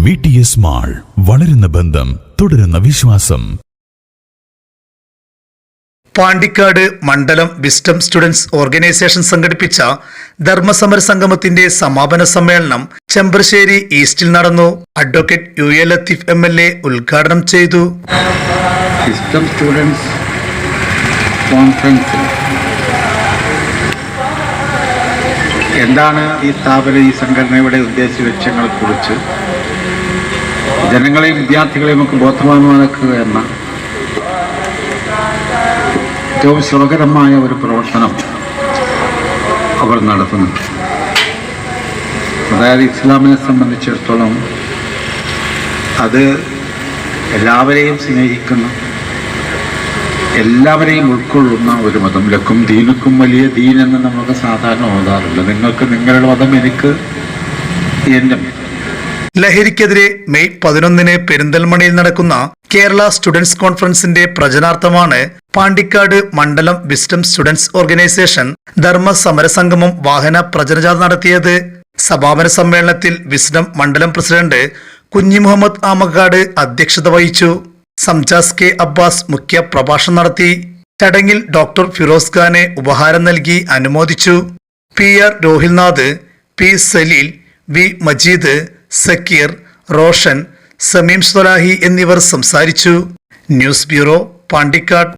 VTS mall, വളരുന്ന ബന്ധം, തുടരുന്ന വിശ്വാസം. പാണ്ടിക്കാട് മണ്ഡലം വിസ്ഡം സ്റ്റുഡൻസ് ഓർഗനൈസേഷൻ സംഘടിപ്പിച്ച ധർമ്മസമര സംഗമത്തിന്റെ സമാപന സമ്മേളനം ചെമ്പ്രശ്ശേരി ഈസ്റ്റിൽ നടന്നു. അഡ്വക്കേറ്റ് UA ലത്തീഫ് MLA ഉദ്ഘാടനം ചെയ്തു. വിസ്ഡം സ്റ്റുഡൻസ് കോൺഫറൻസിൽ എന്താണ് ഈ സ്ഥാപന, ഈ സംഘടനയുടെ ഉദ്ദേശ ലക്ഷ്യങ്ങളെക്കുറിച്ച് ജനങ്ങളെയും വിദ്യാർത്ഥികളെയും ഒക്കെ ബോധവാന്മാരാക്കുക എന്ന ഏറ്റവും ശ്രമകരമായ ഒരു പ്രവർത്തനം അവർ നടത്തുന്നുണ്ട്. അതായത് ഇസ്ലാമിനെ സംബന്ധിച്ചിടത്തോളം അത് എല്ലാവരെയും സ്നേഹിക്കുന്ന, എല്ലാവരെയും ഉൾക്കൊള്ളുന്ന ഒരു മതം. ലക്കും ദീനുക്കും വലിയ ദീൻ എന്ന് നമുക്ക് സാധാരണ ഓതാറില്ല. നിങ്ങൾക്ക് നിങ്ങളുടെ മതം, എനിക്ക് എൻ്റെ. ലഹരിക്കെതിരെ മെയ് 11 പെരിന്തൽമണ്ണയിൽ നടക്കുന്ന കേരള സ്റ്റുഡൻസ് കോൺഫറൻസിന്റെ പ്രചരണാർത്ഥമാണ് പാണ്ടിക്കാട് മണ്ഡലം വിസ്ഡം സ്റ്റുഡൻസ് ഓർഗനൈസേഷൻ ധർമ്മ സമരസംഗമം വാഹന പ്രചരണജാഥ നടത്തിയത്. സമാപന സമ്മേളനത്തിൽ വിസ്ഡം മണ്ഡലം പ്രസിഡന്റ് കുഞ്ഞി മുഹമ്മദ് ആമക്കാട് അധ്യക്ഷത വഹിച്ചു. സംജാസ് K അബ്ബാസ് മുഖ്യ പ്രഭാഷണം നടത്തി. ചടങ്ങിൽ ഡോക്ടർ ഫിറോസ് ഖാനെ ഉപഹാരം നൽകി അനുമോദിച്ചു. PR Rohilnath, P Saleel, V Majeed, Zakir, Roshan, സമീം സ്വലാഹി എന്നിവർ സംസാരിച്ചു. News bureau, Pandikkad.